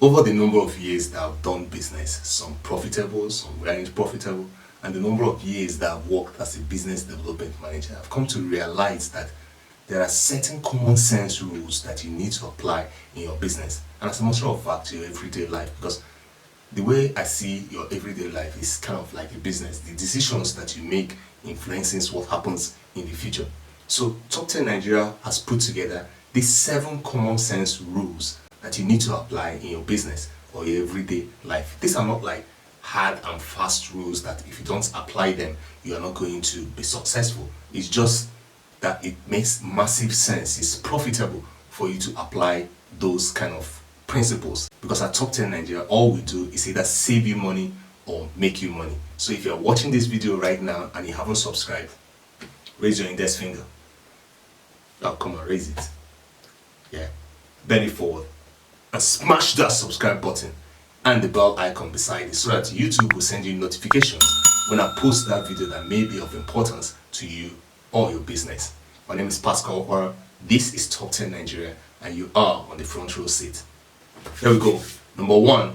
Over the number of years that I've done business, some profitable, some weren't profitable, and the number of years that I've worked as a business development manager, I've come to realize that there are certain common sense rules that you need to apply in your business, and as a matter of fact, your everyday life. Because the way I see your everyday life is kind of like a business. The decisions that you make influences what happens in the future. So Top 10 Nigeria has put together these 7 common sense rules that you need to apply in your business or your everyday life. These are not like hard and fast rules that if you don't apply them, you are not going to be successful. It's just that it makes massive sense. It's profitable for you to apply those kind of principles, because at Top 10 Nigeria, all we do is either save you money or make you money. So if you're watching this video right now and you haven't subscribed, raise your index finger. Oh, come on, raise it. Yeah, bend it forward and smash that subscribe button and the bell icon beside it, so that YouTube will send you notifications when I post that video that may be of importance to you or your business. My name is Paschal. This is Top 10 Nigeria, and you are on the front row seat. Here we go. Number 1,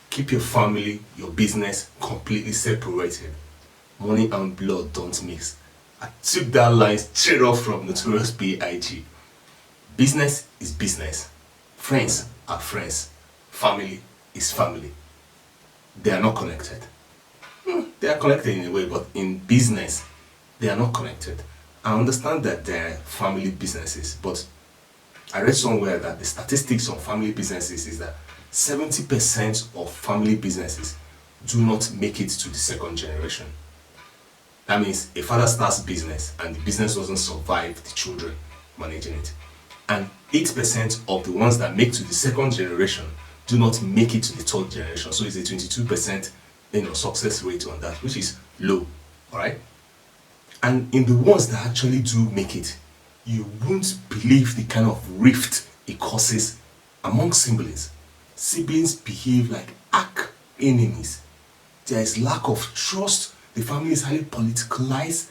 keep your family, your business completely separated. Money and blood don't mix. I took that line straight off from Notorious B.I.G. Business is business. Friends are friends. Family is family. They are not connected. They are connected in a way, but in business, they are not connected. I understand that they're family businesses, but I read somewhere that the statistics on family businesses is that 70% of family businesses do not make it to the second generation. That means a father starts business and the business doesn't survive the children managing it. And 8% of the ones that make to the second generation do not make it to the third generation. So it's a 22% success rate on that, which is low. Alright? And in the ones that actually do make it, you won't believe the kind of rift it causes among siblings. Siblings behave like arch enemies. There is lack of trust. The family is highly politicalized.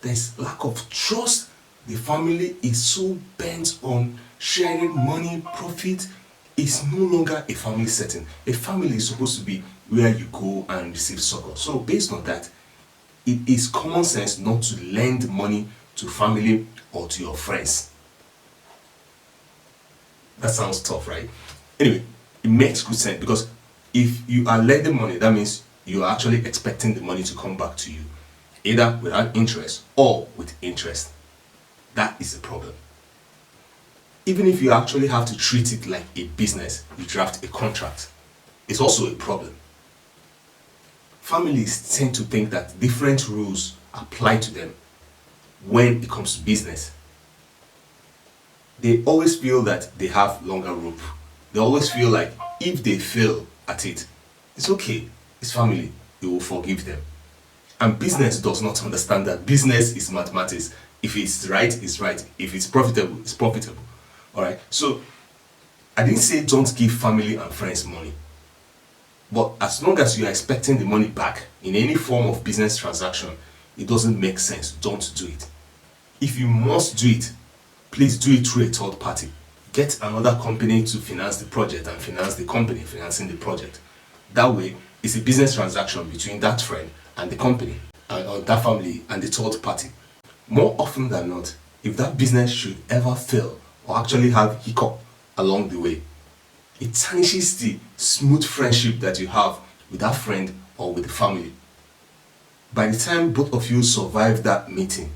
There is lack of trust. The family is so bent on sharing money, profit. It's no longer a family setting. A family is supposed to be where you go and receive succor. So based on that, it is common sense not to lend money to family or to your friends. That sounds tough, right? Anyway, it makes good sense, because if you are lending money, that means you are actually expecting the money to come back to you, either without interest or with interest. That is a problem. Even if you actually have to treat it like a business, you draft a contract, it's also a problem. Families tend to think that different rules apply to them when it comes to business. They always feel that they have longer rope. They always feel like if they fail at it, it's okay, it's family, they will forgive them. And business does not understand that. Business is mathematics. If it's right, it's right. If it's profitable, it's profitable. Alright, so I didn't say don't give family and friends money. But as long as you are expecting the money back in any form of business transaction, it doesn't make sense. Don't do it. If you must do it, please do it through a third party. Get another company to finance the project and finance the company financing the project. That way, it's a business transaction between that friend and the company, or that family and the third party. More often than not, if that business should ever fail or actually have hiccup along the way, it tarnishes the smooth friendship that you have with that friend or with the family. By the time both of you survive that meeting,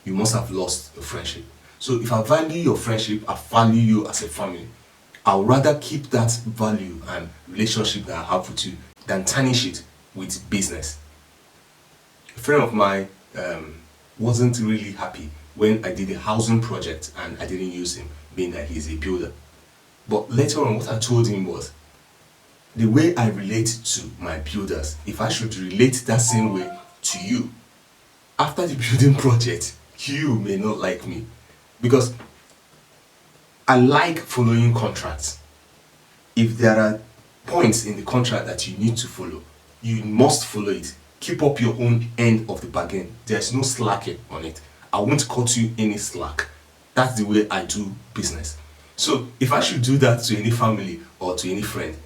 you must have lost your friendship. So if I value your friendship, I value you as a family, I would rather keep that value and relationship that I have with you than tarnish it with business. A friend of mine wasn't really happy when I did a housing project and I didn't use him, being that he's a builder. But later on, what I told him was, the way I relate to my builders, if I should relate that same way to you, after the building project, you may not like me. Because I like following contracts. If there are points in the contract that you need to follow, you must follow it. Keep up your own end of the bargain. There's no slacking on it. I won't cut you any slack. That's the way I do business. So if I should do that to any family or to any friend,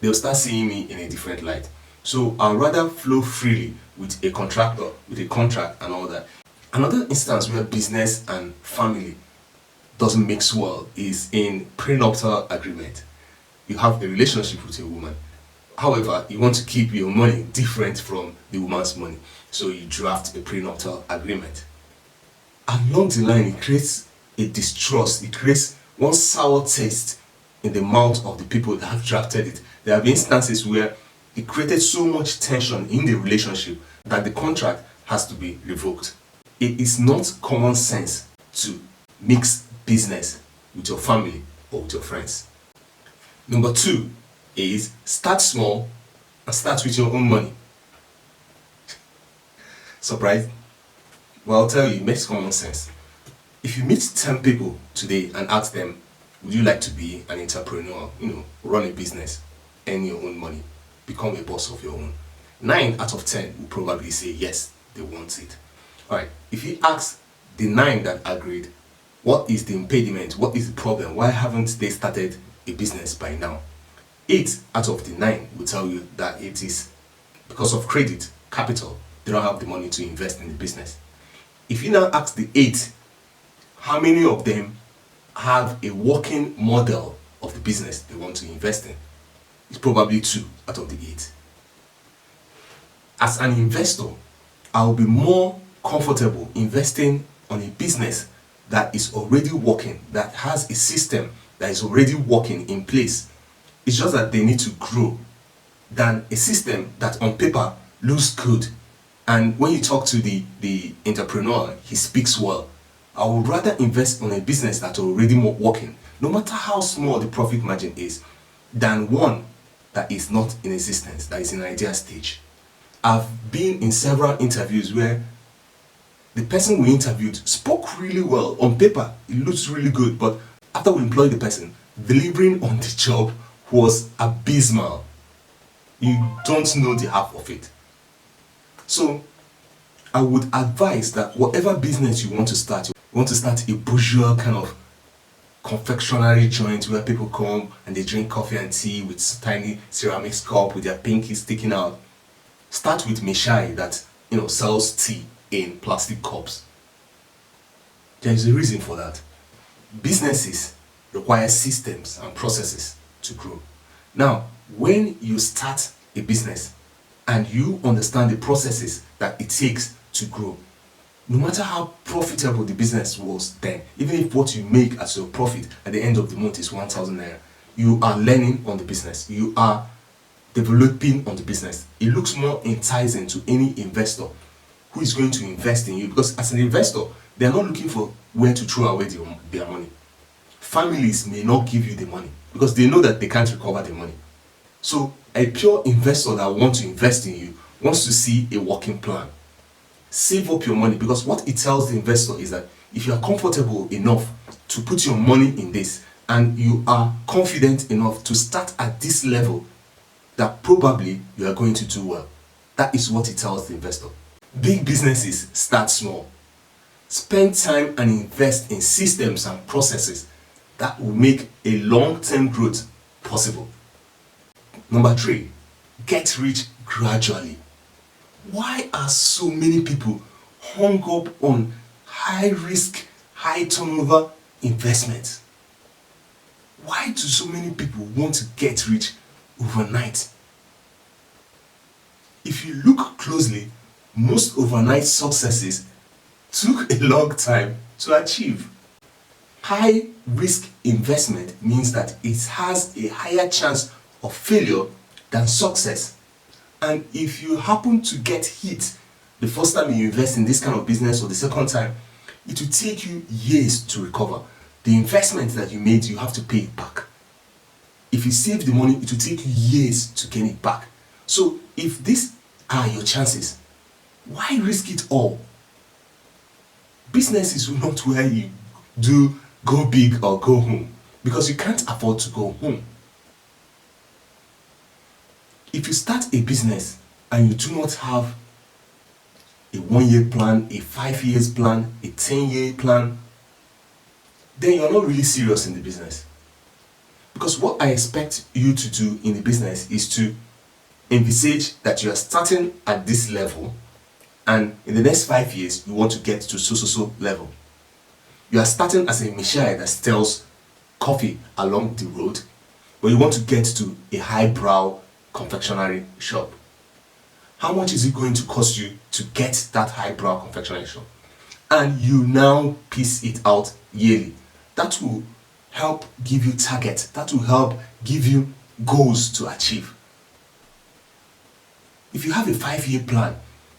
they'll start seeing me in a different light. So I'll rather flow freely with a contractor, with a contract and all that. Another instance where business and family doesn't mix well is in prenuptial agreement. You have a relationship with a woman. However, you want to keep your money different from the woman's money. So you draft a prenuptial agreement. Along the line, it creates a distrust. It creates one sour taste in the mouth of the people that have drafted it. There have been instances where it created so much tension in the relationship that the contract has to be revoked. It is not common sense to mix business with your family or with your friends. Number 2 is start small and start with your own money. Surprised? Well, I'll tell you, it makes common sense. If you meet 10 people today and ask them, would you like to be an entrepreneur, run a business, earn your own money, become a boss of your own? 9 out of 10 will probably say yes, they want it. Alright, if you ask the 9 that agreed, what is the impediment? What is the problem? Why haven't they started a business by now? 8 out of the 9 will tell you that it is because of credit, capital. They don't have the money to invest in the business. If you now ask the 8, how many of them have a working model of the business they want to invest in? It's probably 2 out of the 8. As an investor, I will be more comfortable investing on a business that is already working, that has a system that is already working in place. It's just that they need to grow, than a system that on paper looks good. And when you talk to the entrepreneur, he speaks well. I would rather invest on a business that's already working, no matter how small the profit margin is, than one that is not in existence, that is in an idea stage. I've been in several interviews where the person we interviewed spoke really well. On paper, it looks really good, but after we employed the person, delivering on the job was abysmal. You don't know the half of it. So, I would advise that whatever business you want to start a bourgeois kind of confectionery joint where people come and they drink coffee and tea with tiny ceramic cup with their pinky sticking out. Start with Mishai that sells tea in plastic cups. There is a reason for that. Businesses require systems and processes to grow. Now, when you start a business and you understand the processes that it takes to grow, no matter how profitable the business was then, even if what you make as your profit at the end of the month is 1,000 naira, you are learning on the business. You are developing on the business. It looks more enticing to any investor who is going to invest in you, because as an investor, they are not looking for where to throw away their money. Families may not give you the money because they know that they can't recover the money. So a pure investor that wants to invest in you wants to see a working plan. Save up your money, because what it tells the investor is that if you are comfortable enough to put your money in this and you are confident enough to start at this level, that probably you are going to do well. That is what it tells the investor. Big businesses start small. Spend time and invest in systems and processes that will make a long-term growth possible. Number 3, get rich gradually. Why are so many people hung up on high risk, high turnover investments? Why do so many people want to get rich overnight? If you look closely, most overnight successes took a long time to achieve. High risk investment means that it has a higher chance of failure than success. And if you happen to get hit the first time you invest in this kind of business or the second time, it will take you years to recover. The investment that you made, you have to pay it back. If you save the money, it will take you years to gain it back. So if these are your chances, why risk it all? Business is not where you do go big or go home, because you can't afford to go home. If you start a business and you do not have a 1-year plan, a 5 years plan, a 10-year plan, then you're not really serious in the business. Because what I expect you to do in the business is to envisage that you are starting at this level, and in the next 5 years you want to get to so level. You are starting as a Messiah that sells coffee along the road, but you want to get to a highbrow confectionery shop. How much is it going to cost you to get that highbrow confectionery shop? And you now piece it out yearly. That will help give you targets. That will help give you goals to achieve. If you have a 5-year plan,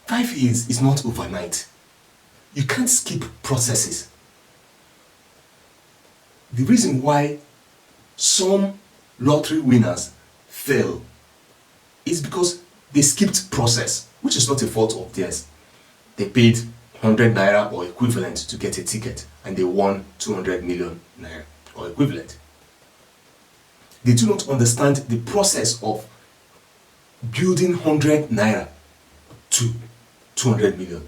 5 years is not overnight. You can't skip processes. The reason why some lottery winners fail is because they skipped process, which is not a fault of theirs. They paid 100 naira or equivalent to get a ticket, and they won 200 million naira or equivalent. They do not understand the process of building 100 naira to 200 million.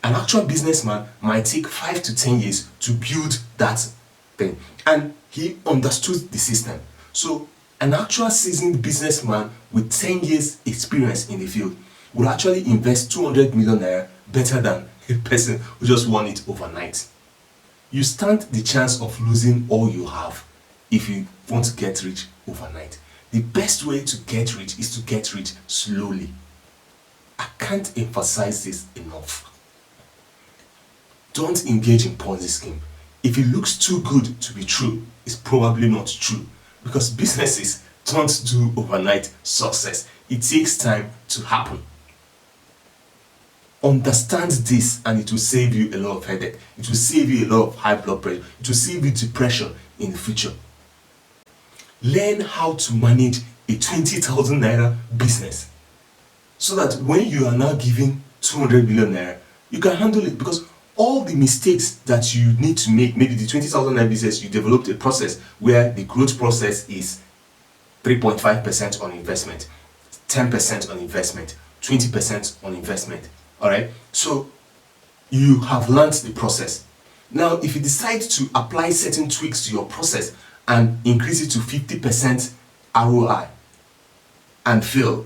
An actual businessman might take 5 to 10 years to build that thing, and he understood the system. So an actual seasoned businessman with 10 years experience in the field would actually invest 200 million naira better than a person who just won it overnight. You stand the chance of losing all you have if you want to get rich overnight. The best way to get rich is to get rich slowly. I can't emphasize this enough. Don't engage in Ponzi scheme. If it looks too good to be true, it's probably not true, because businesses don't do overnight success. It takes time to happen. Understand this, and it will save you a lot of headache. It will save you a lot of high blood pressure. It will save you depression in the future. Learn how to manage a 20,000 naira business, so that when you are now giving 200 million naira, you can handle it. Because all the mistakes that you need to make, maybe the 20,000 naira business, you developed a process where the growth process is 3.5% on investment, 10% on investment, 20% on investment. All right, so you have learned the process. Now, if you decide to apply certain tweaks to your process and increase it to 50% ROI and fail,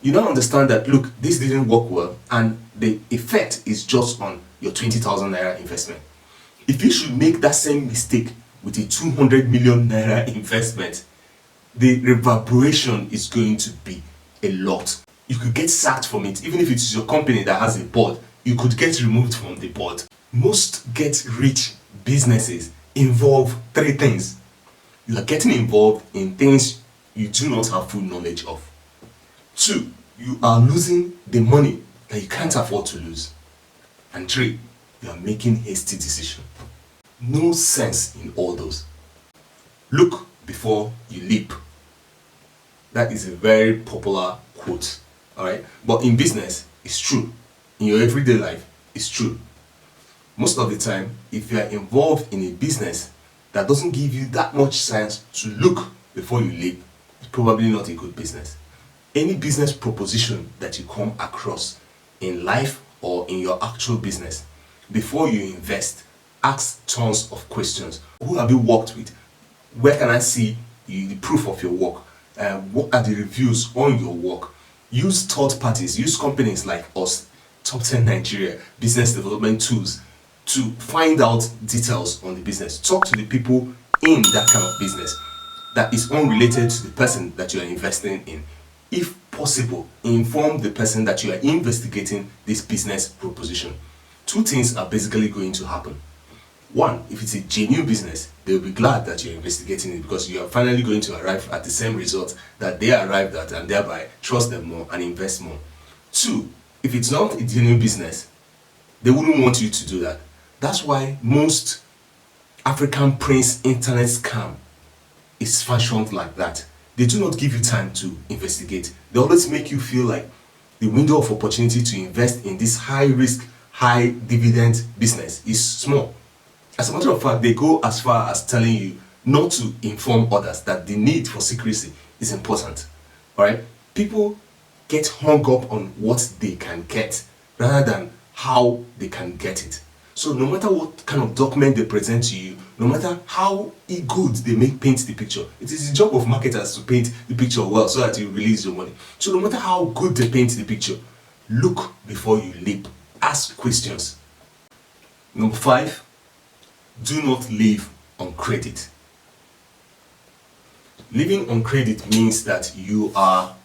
you now understand that, look, this didn't work well, and the effect is just on your 20,000 naira investment. If you should make that same mistake with a 200 million naira investment, the reverberation is going to be a lot. You could get sacked from it. Even if it is your company that has a board, you could get removed from the board. Most get rich businesses involve 3 things. You are getting involved in things you do not have full knowledge of. 2, you are losing the money that you can't afford to lose. And 3, you are making hasty decisions. No sense in all those. Look before you leap. That is a very popular quote. Alright? But in business, it's true. In your everyday life, it's true. Most of the time, if you are involved in a business that doesn't give you that much sense to look before you leap, it's probably not a good business. Any business proposition that you come across in life or in your actual business, before you invest, ask tons of questions. Who have you worked with? Where can I see the proof of your work? What are the reviews on your work? Use third parties, use companies like us, Top 10 Nigeria, business development tools, to find out details on the business. Talk to the people in that kind of business that is unrelated to the person that you are investing in. If possible, inform the person that you are investigating this business proposition. 2 things are basically going to happen. 1, if it's a genuine business, they'll be glad that you're investigating it, because you are finally going to arrive at the same result that they arrived at, and thereby trust them more and invest more. 2, if it's not a genuine business, they wouldn't want you to do that. That's why most African Prince internet scam is fashioned like that. They do not give you time to investigate. They always make you feel like the window of opportunity to invest in this high risk, high dividend business is small. As a matter of fact, they go as far as telling you not to inform others that the need for secrecy is important. Alright? People get hung up on what they can get rather than how they can get it. So no matter what kind of document they present to you, no matter how good they paint the picture, it is the job of marketers to paint the picture well so that you release your money. So no matter how good they paint the picture, look before you leap. Ask questions. Number 5, do not live on credit. Living on credit means that you are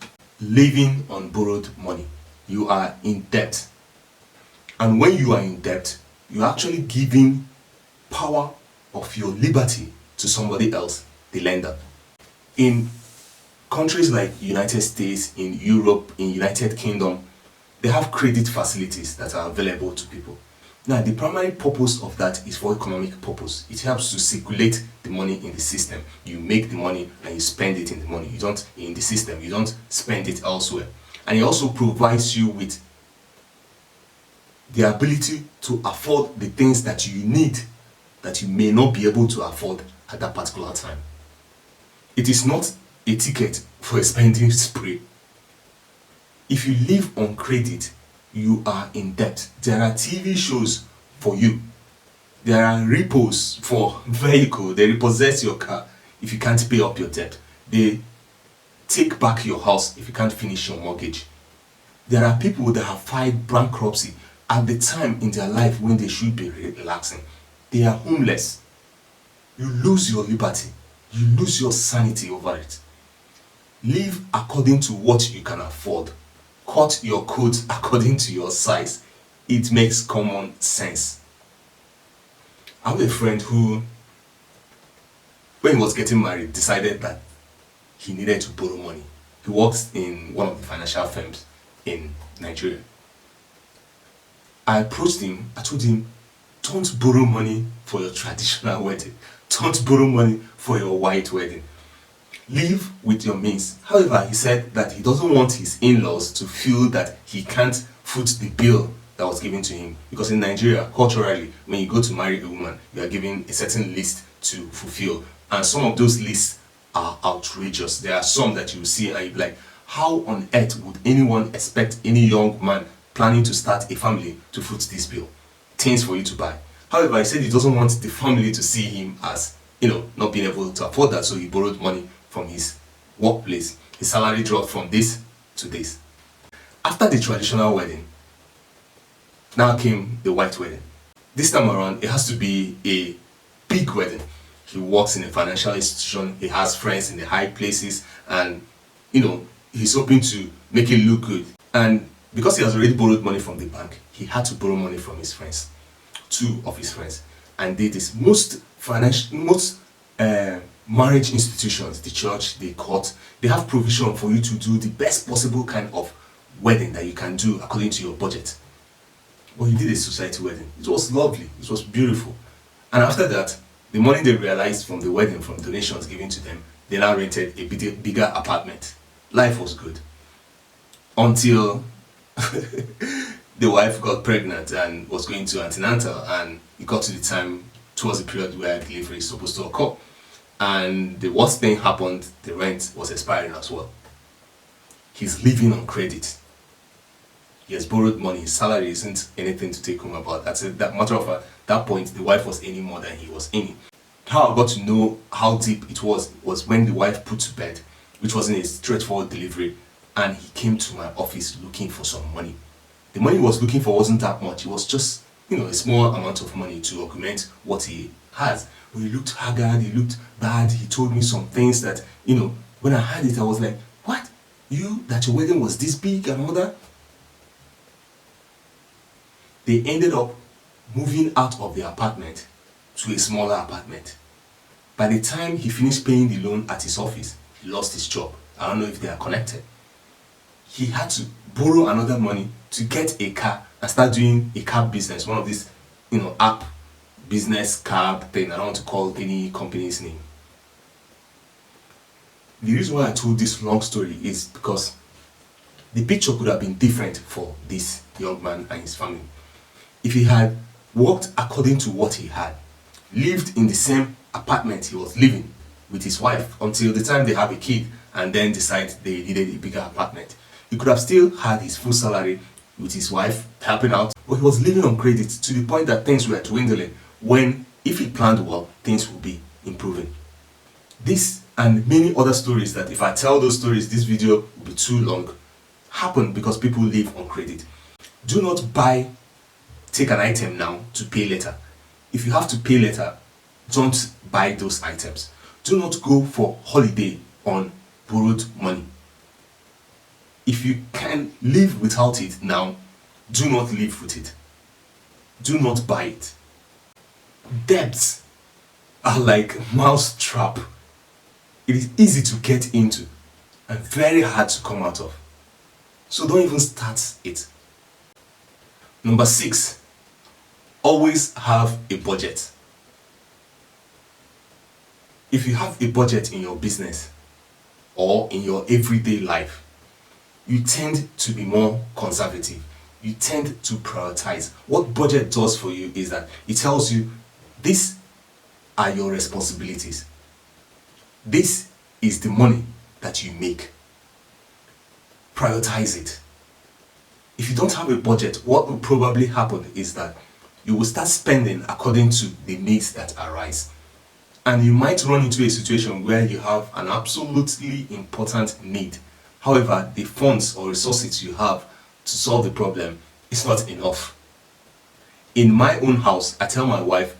living on borrowed money. You are in debt. And when you are in debt, you're actually giving power of your liberty to somebody else, the lender. In countries like United States, in Europe, in United Kingdom, they have credit facilities that are available to people. Now, the primary purpose of that is for economic purpose. It helps to circulate the money in the system. You make the money and you spend it in the money. You don't in the system. You don't spend it elsewhere. And it also provides you with the ability to afford the things that you need that you may not be able to afford at that particular time. It is not a ticket for a spending spree. If you live on credit, you are in debt. There are TV shows for you. There are repos for vehicle. They repossess your car if you can't pay up your debt. They take back your house if you can't finish your mortgage. There are people that have filed bankruptcy at the time in their life when they should be relaxing. They are homeless. You lose your liberty. You lose your sanity over it. Live according to what you can afford. Cut your coat according to your size. It makes common sense. I have a friend who, when he was getting married, decided that he needed to borrow money. He works in one of the financial firms in Nigeria. I approached him, I told him, don't borrow money for your traditional wedding. Don't borrow money for your white wedding. Live with your means. However, he said that he doesn't want his in-laws to feel that he can't foot the bill that was given to him. Because in Nigeria, culturally, when you go to marry a woman, you are given a certain list to fulfill. And some of those lists are outrageous. There are some that you see and you're like, how on earth would anyone expect any young man planning to start a family to foot this bill? Things for you to buy. However, he said he doesn't want the family to see him as, not being able to afford that, so he borrowed money from his workplace. His salary dropped from this to this. After the traditional wedding, now came the white wedding. This time around, it has to be a big wedding. He works in a financial institution, he has friends in the high places, and he's hoping to make it look good. And because he has already borrowed money from the bank, he had to borrow money from his friends, 2 of his friends. And did this. Most marriage institutions, the church, the court, they have provision for you to do the best possible kind of wedding that you can do according to your budget. But he did a society wedding. It was lovely. It was beautiful. And after that, the money they realized from the wedding, from donations given to them, they now rented a bigger apartment. Life was good. Until the wife got pregnant and was going to antenatal, and it got to the time towards the period where delivery is supposed to occur. And the worst thing happened, the rent was expiring as well. He's living on credit. He has borrowed money. His salary isn't anything to take home about. That's it. That matter of fact, that point, the wife was earning more than he was earning. How I got to know how deep it was when the wife put to bed, which wasn't a straightforward delivery, and he came to my office looking for some money. The money he was looking for wasn't that much. It was just, a small amount of money to augment what he has. But he looked haggard, he looked bad. He told me some things that, when I heard it, I was like, what? That your wedding was this big and all that? They ended up moving out of the apartment to a smaller apartment. By the time he finished paying the loan at his office, he lost his job. I don't know if they are connected. He had to borrow another money to get a car and start doing a cab business, one of these, app business cab thing. I don't want to call any company's name. The reason why I told this long story is because the picture could have been different for this young man and his family. If he had worked according to what he had, lived in the same apartment he was living with his wife until the time they have a kid and then decide they needed a bigger apartment, he could have still had his full salary with his wife, helping out, but he was living on credit to the point that things were dwindling when, if he planned well, things would be improving. This and many other stories that if I tell those stories, this video will be too long, happen because people live on credit. Do not take an item now to pay later. If you have to pay later, don't buy those items. Do not go for holiday on borrowed money. If you can live without it now, do not live with it. Do not buy it. Debts are like mouse trap. It is easy to get into and very hard to come out of. So don't even start it. Number 6, always have a budget. If you have a budget in your business or in your everyday life, you tend to be more conservative. You tend to prioritize. What budget does for you is that it tells you these are your responsibilities. This is the money that you make. Prioritize it. If you don't have a budget, what will probably happen is that you will start spending according to the needs that arise. And you might run into a situation where you have an absolutely important need. However, the funds or resources you have to solve the problem is not enough. In my own house, I tell my wife,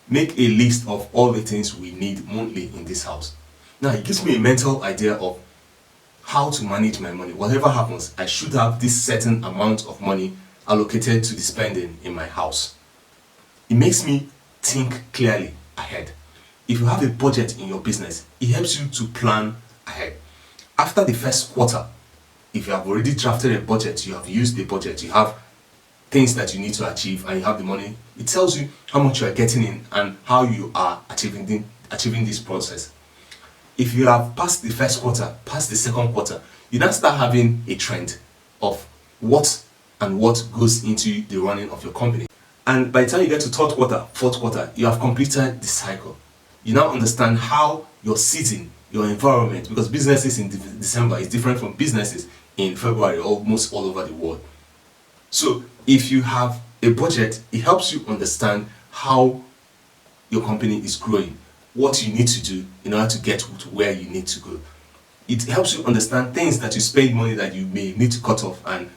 make a list of all the things we need monthly in this house. Now, it gives me a mental idea of how to manage my money. Whatever happens, I should have this certain amount of money allocated to the spending in my house. It makes me think clearly ahead. If you have a budget in your business, it helps you to plan ahead. After the first quarter, if you have already drafted a budget, you have used the budget, you have things that you need to achieve and you have the money, it tells you how much you are getting in and how you are achieving this process. If you have passed the first quarter, passed the second quarter, you now start having a trend of what goes into the running of your company. And by the time you get to third quarter, fourth quarter, you have completed the cycle. You now understand how your season, your environment, because businesses in December is different from businesses in February, almost all over the world. So if you have a budget, it helps you understand how your company is growing, what you need to do in order to get to where you need to go. It helps you understand things that you spend money that you may need to cut off and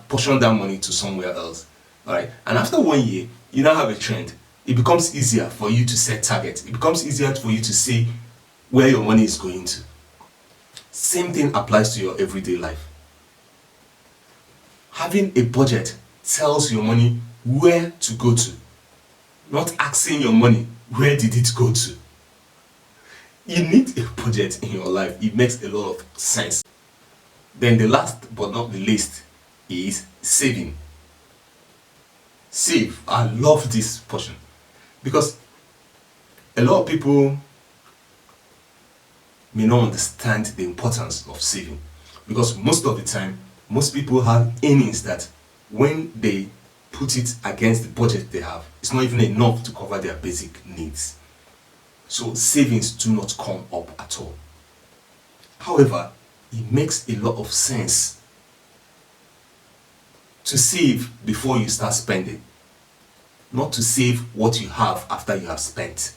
portion that money to somewhere else. All right. And after 1 year, you now have a trend. It becomes easier for you to set targets. It becomes easier for you to see where your money is going to. Same thing applies to your everyday life. Having a budget tells your money where to go to, not asking your money, where did it go to? You need a budget in your life. It makes a lot of sense. Then the last but not the least is saving. Save. I love this portion because a lot of people may not understand the importance of saving, because most of the time, most people have earnings that when they put it against the budget they have, it's not even enough to cover their basic needs. So savings do not come up at all. However, it makes a lot of sense to save before you start spending, not to save what you have after you have spent.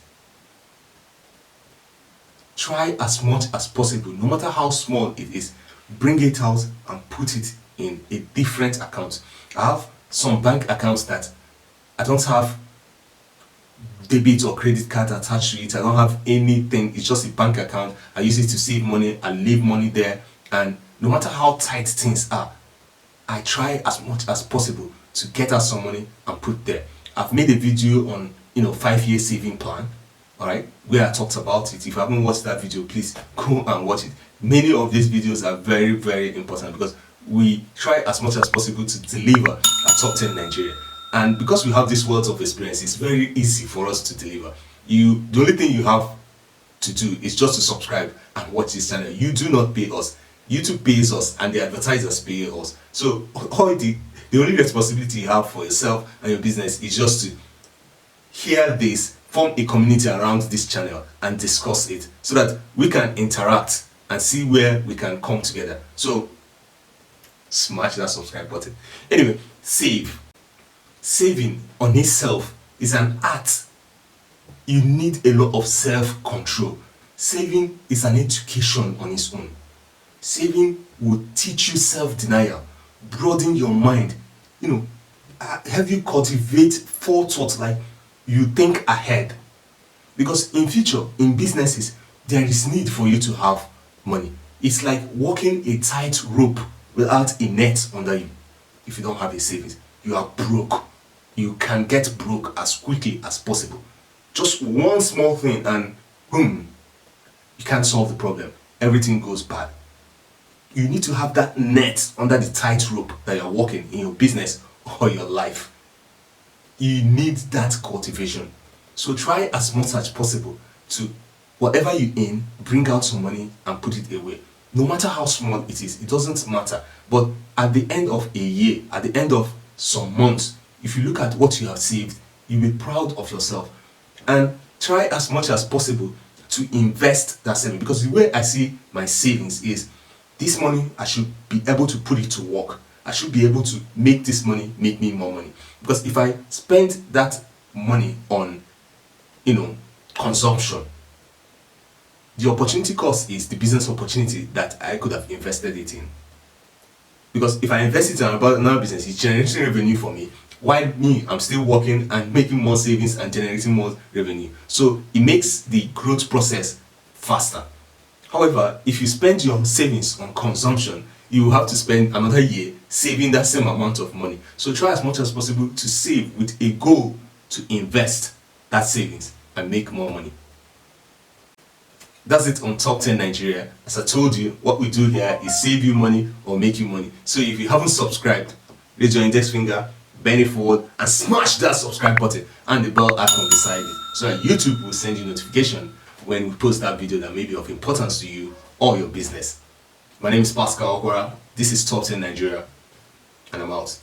Try as much as possible, no matter how small it is, bring it out and put it in a different account. I have some bank accounts that I don't have debit or credit card attached to it. I don't have anything. It's just a bank account. I use it to save money. I leave money there, and no matter how tight things are, I try as much as possible to get out some money and put there. I've made a video on 5-year saving plan, all right, where I talked about it. If you haven't watched that video, please go and watch it. Many of these videos are very, very important because we try as much as possible to deliver a top 10 Nigeria. And because we have this wealth of experience, it's very easy for us to deliver. The only thing you have to do is just to subscribe and watch this channel. You do not pay us. YouTube pays us and the advertisers pay us. So the only responsibility you have for yourself and your business is just to hear this, form a community around this channel and discuss it so that we can interact and see where we can come together. So smash that subscribe button. Anyway, save. Saving on itself is an art. You need a lot of self-control. Saving is an education on its own. Saving will teach you self-denial, broaden your mind, have you cultivate forethought, like you think ahead. Because in future, in businesses, there is need for you to have money. It's like walking a tight rope without a net under you. If you don't have a savings, you are broke. You can get broke as quickly as possible. Just one small thing and boom, you can't solve the problem. Everything goes bad. You need to have that net under the tight rope that you're walking in your business or your life. You need that cultivation. So try as much as possible to, whatever you earn, bring out some money and put it away. No matter how small it is, it doesn't matter. But at the end of a year, at the end of some months, if you look at what you have saved, you'll be proud of yourself. And try as much as possible to invest that saving. Because the way I see my savings is, this money, I should be able to put it to work. I should be able to make this money make me more money. Because if I spend that money on, consumption, the opportunity cost is the business opportunity that I could have invested it in. Because if I invest it in another business, it's generating revenue for me. While me, I'm still working and making more savings and generating more revenue. So it makes the growth process faster. However, if you spend your savings on consumption, you will have to spend another year saving that same amount of money. So try as much as possible to save with a goal to invest that savings and make more money. That's it on Top 10 Nigeria. As I told you, what we do here is save you money or make you money. So if you haven't subscribed, raise your index finger, bend it forward and smash that subscribe button and the bell icon beside it, so that YouTube will send you notification when we post that video that may be of importance to you or your business. My name is Paschal. This is Top 10 Nigeria, and I'm out.